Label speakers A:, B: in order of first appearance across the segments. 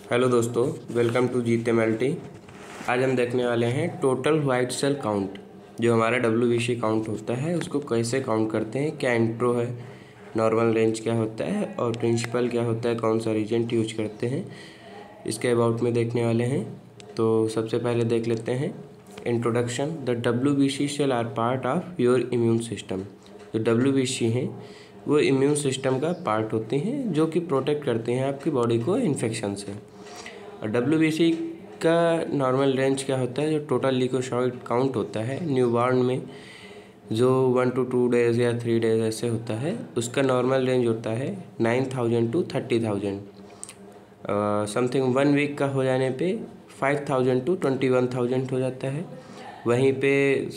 A: Hello दोस्तों, welcome to GTMLT। आज हम देखने वाले हैं टोटल वाइट सेल काउंट। जो हमारा WBC काउंट होता है उसको कैसे काउंट करते हैं, क्या इंट्रो है, नॉर्मल रेंज क्या होता है और प्रिंसिपल क्या होता है, कौन सा रीजेंट यूज करते हैं, इसके अबाउट में देखने वाले हैं। तो सबसे पहले देख लेते हैं introduction. The WBC cell are part of your immune system. जो WBC हैं वो इम्यून सिस्टम का पार्ट होते हैं जो कि प्रोटेक्ट करते हैं आपकी बॉडी को इन्फेक्शन से। और WBC का नॉर्मल रेंज क्या होता है, जो टोटल ल्यूकोसाइट काउंट होता है न्यूबॉर्न में, जो 1 to 2 डेज़ या 3 डेज़ ऐसे होता है, उसका नॉर्मल रेंज होता है 9,000 to 30,000। समथिंग 1 वीक का हो जाने पे 5,000 to 21,000 हो जाता है। वहीं पे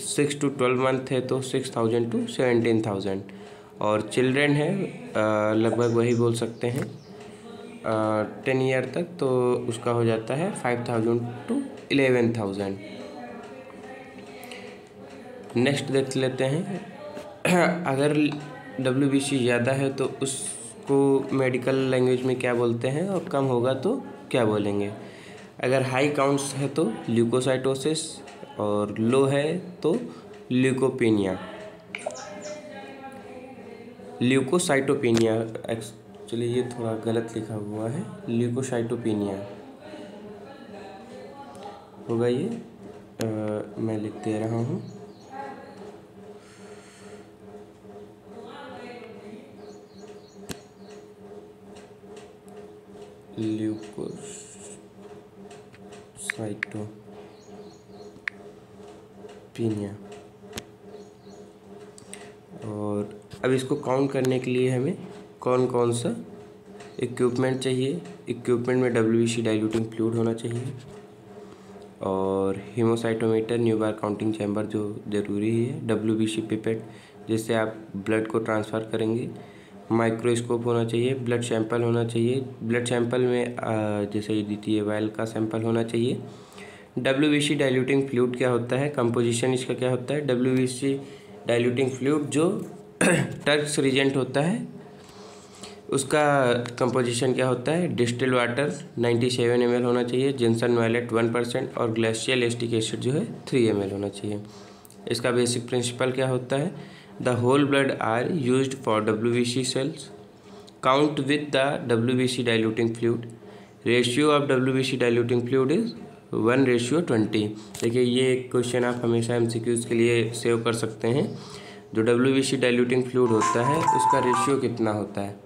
A: 6 to 12 मंथ है तो 6,000 to 17,000। और चिल्ड्रेन है लगभग वही बोल सकते हैं 10 ईयर तक, तो उसका हो जाता है 5,000 to 11,000। नेक्स्ट देख लेते हैं अगर WBC ज़्यादा है तो उसको मेडिकल लैंग्वेज में क्या बोलते हैं, और कम होगा तो क्या बोलेंगे। अगर हाई काउंट्स है तो ल्यूकोसाइटोसिस, और लो है तो ल्यूकोपेनिया। ल्यूकोसाइटोपेनिया, एक्चुअली ये थोड़ा गलत लिखा हुआ है, ल्यूकोसाइटोपेनिया होगा ये। मैं लिख दे रहा हूँ। ल्यूकोसाइटोपेनिया। और अब इसको काउंट करने के लिए हमें कौन कौन सा इक्विपमेंट चाहिए। इक्विपमेंट में WBC डाइल्यूटिंग फ्लूइड होना चाहिए, और हीमोसाइटोमीटर, न्यूबार काउंटिंग चैम्बर जो ज़रूरी है, WBC पिपेट जिससे आप ब्लड को ट्रांसफ़र करेंगे, माइक्रोस्कोप होना चाहिए, ब्लड सैंपल होना चाहिए। ब्लड सैंपल में जैसे EDTA वायल का सैंपल होना चाहिए। WBC डाइल्यूटिंग फ्लूइड क्या होता है, कंपोजिशन इसका क्या होता है। WBC डाइल्यूटिंग फ्लूइड जो टर्क्स रीजेंट होता है उसका कंपोजिशन क्या होता है। डिस्टिल वाटर 97 ml होना चाहिए, जिनसन वैलेट 1% और ग्लेशियल एसिटिक एसिड जो है 3 ml होना चाहिए। इसका बेसिक प्रिंसिपल क्या होता है। The whole blood are used for WBC cells. Count with the WBC diluting fluid. Ratio of WBC diluting fluid is 1:20। देखिए ये एक क्वेश्चन आप हमेशा MCQs के लिए सेव कर सकते हैं। जो WBC डाइल्यूटिंग फ्लूइड होता है उसका रेशियो कितना होता है,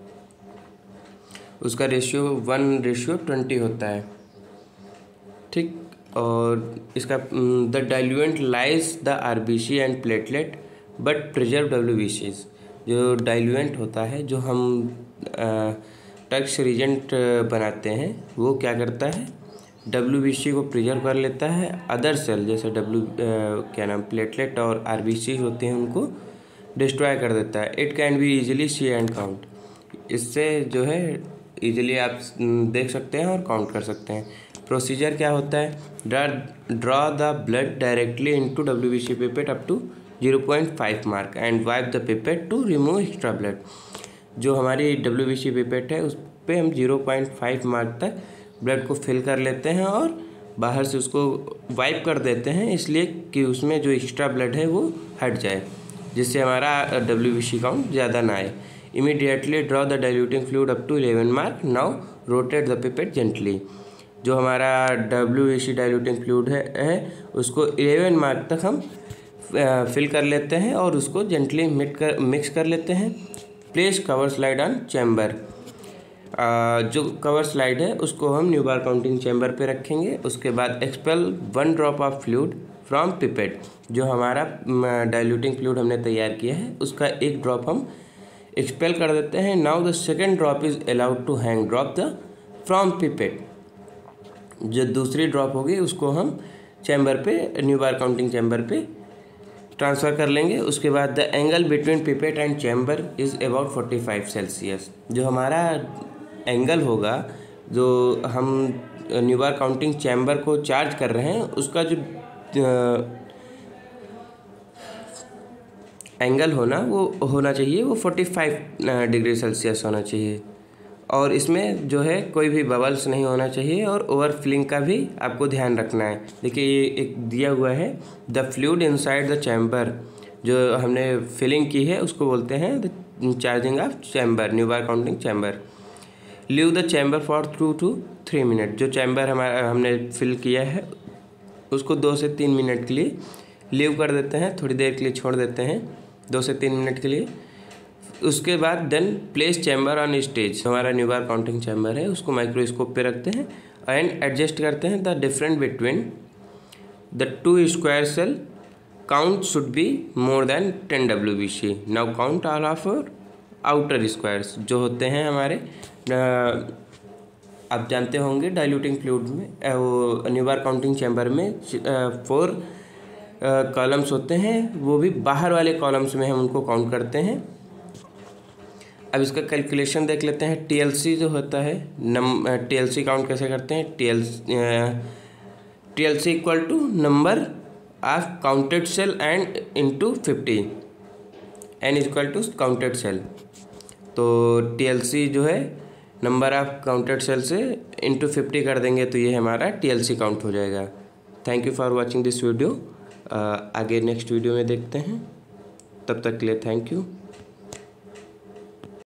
A: उसका रेशियो 1:20 होता है, ठीक। और इसका the diluent lies the RBC and platelet but preserve WBCs। जो डाइल्यूएंट होता है, जो हम टर्क्स रीजेंट बनाते हैं, वो क्या करता है, WBC को प्रिजर्व कर लेता है। अदर सेल जैसे प्लेटलेट और RBC होते हैं उनको डिस्ट्रॉय कर देता है। It can be easily C and count. इससे जो है इजीली आप देख सकते हैं और काउंट कर सकते हैं। प्रोसीजर क्या होता है, draw the blood directly into WBC pipette up to 0.5 mark and wipe the pipette to remove extra blood. जो हमारी WBC पिपेट है उस पर हम 0.5 मार्क तक ब्लड को फिल कर लेते हैं और बाहर से उसको वाइप कर देते हैं, इसलिए कि उसमें जो एक्स्ट्रा ब्लड है वो हट जाए, जिससे हमारा WBC काउंट ज़्यादा ना आए। Immediately draw the diluting fluid up to 11 mark. Now rotate the pipette gently. जो हमारा WBC डाइल्यूटिंग फ्लूइड है उसको 11 मार्क तक हम फिल कर लेते हैं और उसको जेंटली मिक्स कर लेते हैं। Place cover slide on chamber. जो कवर स्लाइड है उसको हम न्यूबार काउंटिंग चैम्बर पे रखेंगे। उसके बाद expel 1 drop of fluid from pipette. जो हमारा डाइल्यूटिंग फ्लूइड हमने तैयार किया है उसका एक ड्रॉप हम एक्सपेल कर देते हैं। Now the second drop is allowed to hang drop the from pipette. जो दूसरी ड्रॉप होगी उसको हम चैम्बर पे, न्यूबार काउंटिंग चैम्बर पे ट्रांसफ़र कर लेंगे। उसके बाद the angle between pipette and chamber is about 45 Celsius. जो हमारा एंगल होगा, जो हम न्यूबार काउंटिंग चैम्बर को चार्ज कर रहे हैं, उसका जो एंगल होना वो होना चाहिए, वो 45 डिग्री सेल्सियस होना चाहिए। और इसमें जो है कोई भी बबल्स नहीं होना चाहिए और ओवरफ्लिंग का भी आपको ध्यान रखना है। देखिए ये एक दिया हुआ है, the fluid inside the chamber, जो हमने फिलिंग की है उसको बोलते हैं the charging of chamber, Neubauer counting chamber. Leave the chamber for 2 to 3 minute, जो चैम्बर हमारा हमने फिल किया है उसको 2 से 3 मिनट के लिए लीव कर देते हैं, थोड़ी देर के लिए छोड़ देते हैं 2 से 3 मिनट के लिए। उसके बाद then place chamber on stage, हमारा न्यूबार काउंटिंग चैम्बर है उसको माइक्रोस्कोप पे रखते हैं एंड एडजस्ट करते हैं the difference between the 2 square cell, count should be more than 10 WBC। Now count all of outer squares, जो होते हैं हमारे आप जानते होंगे डाइल्यूटिंग फ्लूइड में वो न्यूबार काउंटिंग चैम्बर में 4 कॉलम्स होते हैं, वो भी बाहर वाले कॉलम्स में हम उनको काउंट करते हैं। अब इसका कैलकुलेशन देख लेते हैं। TLC जो होता है TLC काउंट कैसे करते हैं, TLC equal to number of counted cell and into 50, n equal to counted cell. तो TLC जो है नंबर ऑफ काउंटेड सेल से इंटू 50 कर देंगे तो ये हमारा TLC काउंट हो जाएगा। Thank you for watching this video. आगे नेक्स्ट वीडियो में देखते हैं, तब तक के लिए थैंक यू।